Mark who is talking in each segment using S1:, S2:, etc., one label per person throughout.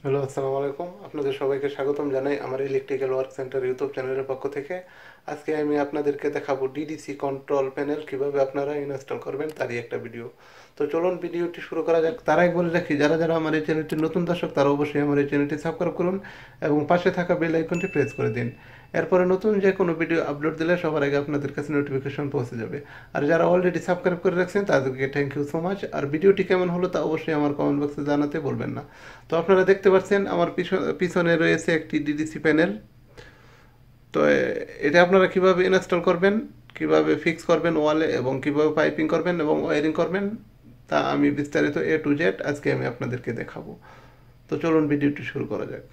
S1: Hello, আসসালামু আলাইকুম। আপনাদের সবাইকে স্বাগতম জানাই আমার ইলেকট্রিক্যাল ওয়ার্ক সেন্টার ইউটিউব চ্যানেলের পক্ষ থেকে। আজকে আমি আপনাদেরকে দেখাবো ডিডিসি কন্ট্রোল প্যানেল কিভাবে আপনারা ইনস্টল করবেন তারই একটা ভিডিও। তো চলুন ভিডিওটি শুরু করা যাক। তার আগে বলে রাখি, যারা যারা আমার এই চ্যানেলটির নতুন দর্শক তারা অবশ্যই আমার এই চ্যানেলটি সাবস্ক্রাইব করুন এবং পাশে থাকা বেল আইকনটি প্রেস করে দিন। এরপরে নতুন যে কোনো ভিডিও আপলোড দিলে সবার আগে আপনাদের কাছে নোটিফিকেশন পৌঁছে যাবে। আর যারা অলরেডি সাবস্ক্রাইব করে রাখছেন তাদেরকে থ্যাংক ইউ সো মাচ। আর ভিডিওটি কেমন হলো তা অবশ্যই আমার কমেন্ট বক্সে জানাতে বলবেন না। তো আপনারা দেখতে পাচ্ছেন আমার পিছনে রয়েছে একটি ডিডিসি প্যানেল। তো এটা আপনারা কিভাবে ইনস্টল করবেন, কিভাবে ফিক্স করবেন ওয়ালে এবং কিভাবে পাইপিং করবেন এবং ওয়ারিং করবেন তা আমি বিস্তারিত A to Z আজকে আমি আপনাদেরকে দেখাবো। তো চলুন ভিডিওটি শুরু করা যাক।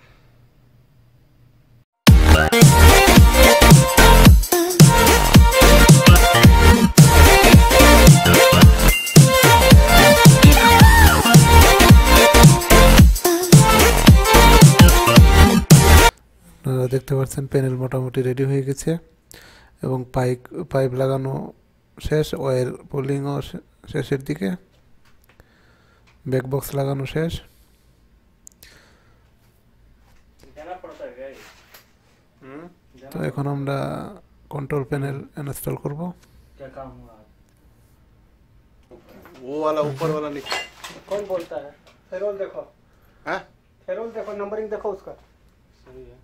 S1: আপনারা দেখতে পাচ্ছেন প্যানেল মোটামুটি রেডি হয়ে গেছে এবং পাইপ লাগানো শেষ, ওয়্যার পুলিংও শেষের দিকে, ব্যাক বক্স লাগানো শেষ। তো এখন আমরা कंट्रोल पैनल इंस्टॉल करबो। क्या काम हुआ? वो वाला ऊपर वाला नीचे
S2: कौन बोलता है? फेरोल देखो।
S1: हाँ,
S2: फेरोल देखो, नंबरिंग देखो उसका। सही है।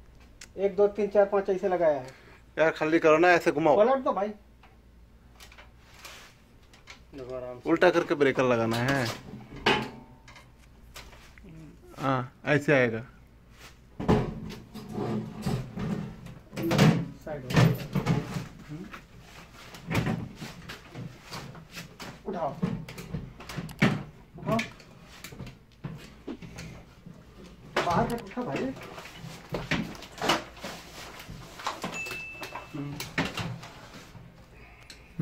S2: 1 2 3 4 5 ऐसे लगाया है
S1: यार खाली करो ना, ऐसे घुमाओ,
S2: पलट दो भाई।
S1: उल्टा करके ब्रेकर लगाना है। हाँ, ऐसे आएगा।
S2: साइड उठाओ उठाओ, बाहर तक उठा भाई।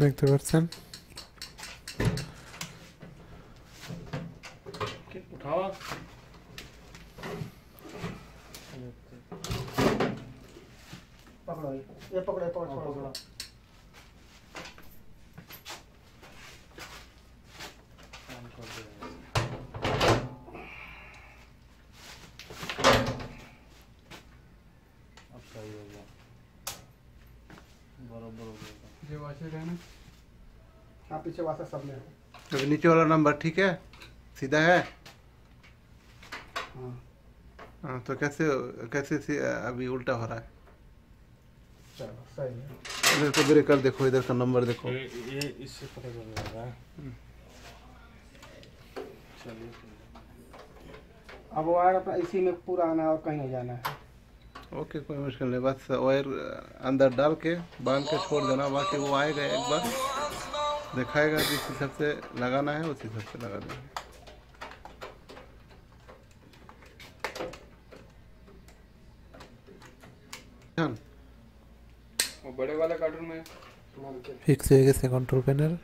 S1: देखते पाচ্ছেন
S2: उठाओ, पकड़ो ये पकड़ो पकड़ो। जो वाशर है ना, हाँ पीछे वाशर सब में है।
S1: अभी नीचे वाला नंबर ठीक है, सीधा है। हाँ, तो कैसे कैसे अभी उल्टा हो रहा है?
S2: चलो सही है।
S1: इधर को ब्रेकर देखो, इधर का नंबर देखो।
S2: ये इससे पता चल रहा है। चलिए अब वायर अपना इसी में पूरा आना है और कहीं नहीं जाना है।
S1: ओके, कोई मुश्किल नहीं, बस वायर अंदर डाल के बांध के छोड़ देना, बाकी वो आएगा एक बार दिखाएगा जिस हिसाब से लगाना है उस हिसाब से लगा देंगे।
S2: वो बड़े वाले कार्टून में
S1: फिक्स हो गए कंट्रोल पैनल।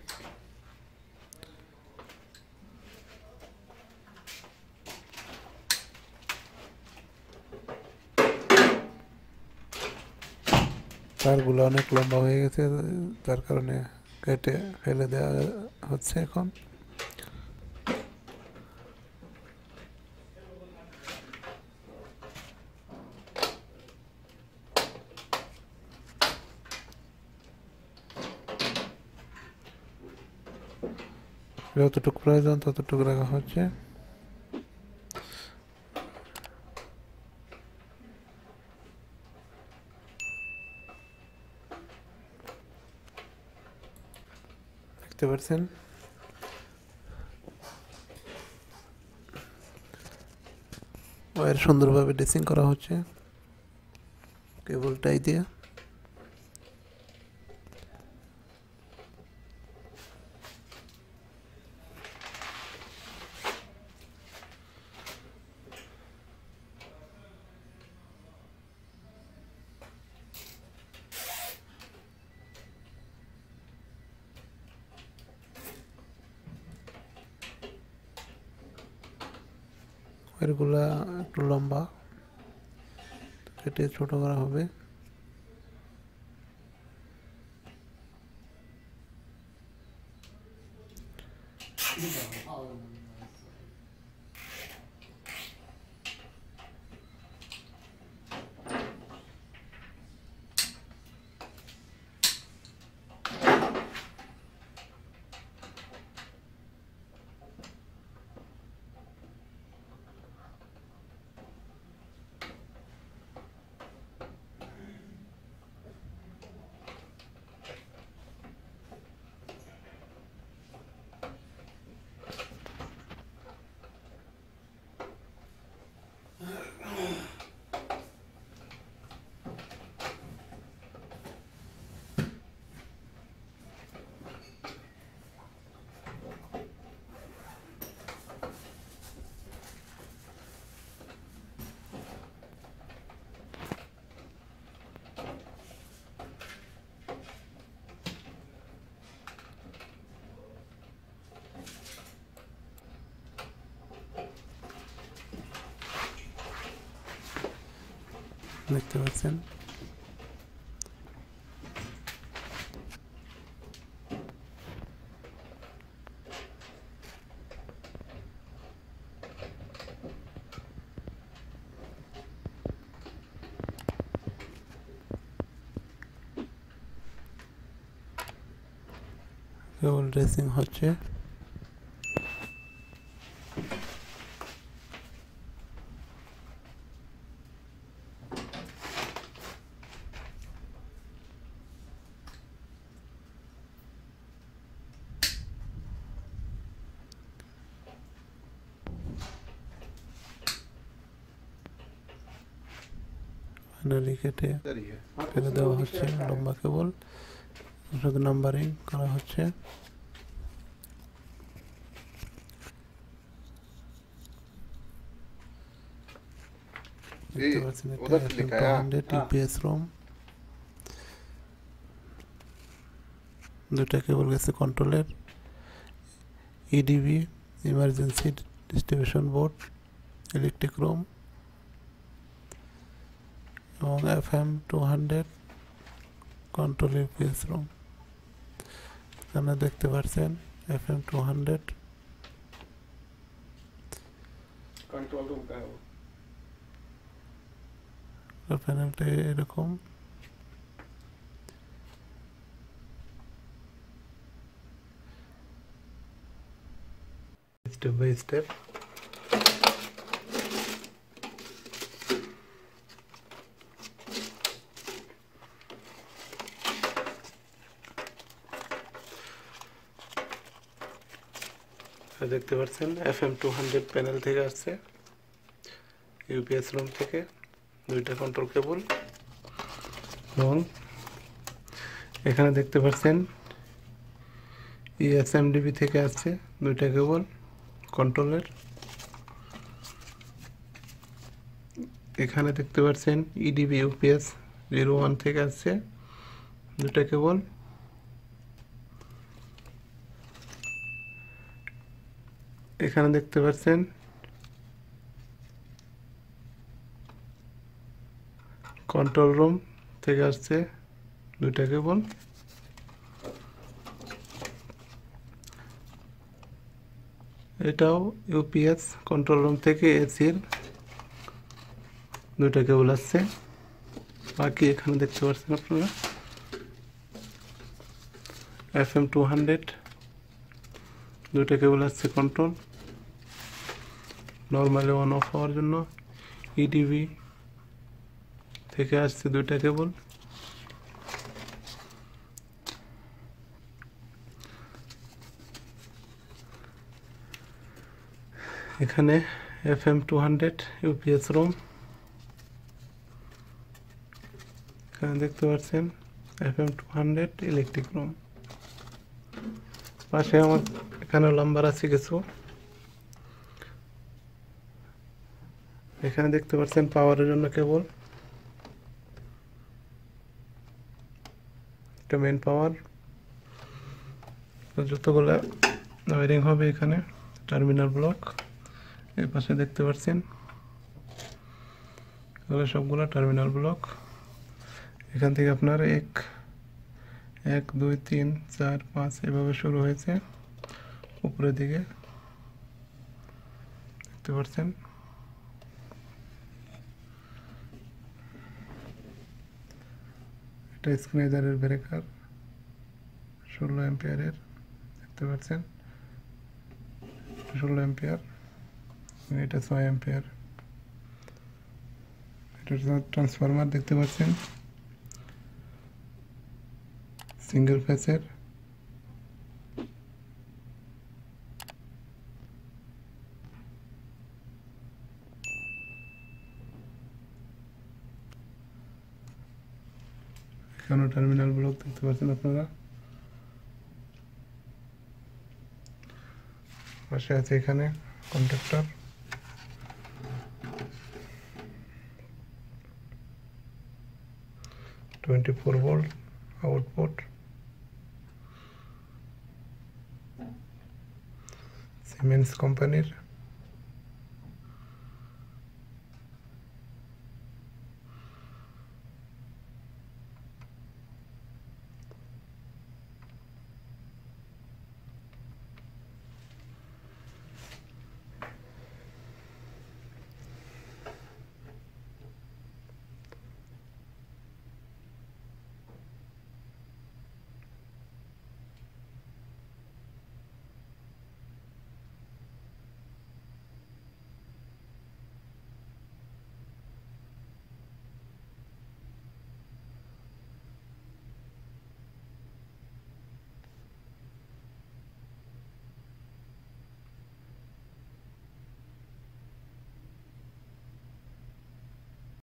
S1: তারগুলো অনেক লম্বা হয়ে গেছে, তার কারণে কেটে ফেলে দেওয়া হচ্ছে এখন। যতটুকু প্রয়োজন ততটুকু রাখা হচ্ছে। দেখতে পাচ্ছেন ওয়্যার সুন্দরভাবে ড্রেসিং করা হচ্ছে কেবল টাই দিয়ে। এরগুলা একটু লম্বা, কেটে ছোট করা হবে। দেখতে পাচ্ছেন। কেবল ড্রেসিং হচ্ছে। ফাইনালি কেটে ফেলে দেওয়া হচ্ছে লম্বা কেবল, শুধু নাম্বারিং করা হচ্ছে। দেখতে পাচ্ছেন এটা FM200 UPS ROM। দুটা কেবল গেছে কন্ট্রোলের, ইডিবি emergency distribution board, electric room এবং FM200 কন্ট্রোল UPS ROM। আপনারা দেখতে পাচ্ছেন FM200
S2: कंट्रोल रूम का है वो।
S1: প্যানেলটা এরকম। স্টেপ বাই স্টেপ দেখতে পাচ্ছেন FM200 প্যানেল থেকে আসছে, ইউপিএস রুম থেকে দুইটা কন্ট্রোল কেবল, এবং এখানে দেখতে পাচ্ছেন ESMDB থেকে আসছে দুইটা কেবল কন্ট্রোলের। এখানে দেখতে পাচ্ছেন EDB UPS 01 থেকে আসছে দুইটা কেবল। এখানে দেখতে পাচ্ছেন কন্ট্রোল রুম থেকে আসছে দুইটা কেবল। এটাও ইউপিএস কন্ট্রোল রুম থেকে এসির দুইটা কেবল আসছে। বাকি এখানে দেখতে পাচ্ছেন আপনারা FM200 দুইটা কেবল আসছে কন্ট্রোল, নর্মালি অন অফ হওয়ার জন্য। ইডিবি থেকে আসছে দুইটা কেবল। এখানে FM200 UPS রুম, এখানে দেখতে পাচ্ছেন FM200 ইলেকট্রিক রুম। পাশে আমার এখানে নাম্বার আছে কিছু। এখানে দেখতে পাচ্ছেন পাওয়ারের জন্য কেবল, এটা মেন পাওয়ার, যতগুলো ওয়্যারিং হবে এখানে টার্মিনাল ব্লক। এই পাশে দেখতে পাচ্ছেন এগুলো সবগুলো টার্মিনাল ব্লক। এখান থেকে আপনার 1 2 3 4 5 এভাবে শুরু হয়েছে উপরের দিকে দেখতে পাচ্ছেন। এটা স্ক্রিনাইজারের ব্রেকার 16 অ্যাম্পিয়ারের, দেখতে পাচ্ছেন 16 অ্যাম্পিয়ার। এটা 6 অ্যাম্পিয়ার। এটা ট্রান্সফরমার দেখতে পাচ্ছেন সিঙ্গেল ফেসের। এখানেও টার্মিনাল ব্লক দেখতে পাচ্ছেন আপনারা। পাশে আছে এখানে কন্ট্যাক্টর, টোয়েন্টি-4 ভোল্ট আউটপুট, সিমেন্স কোম্পানির।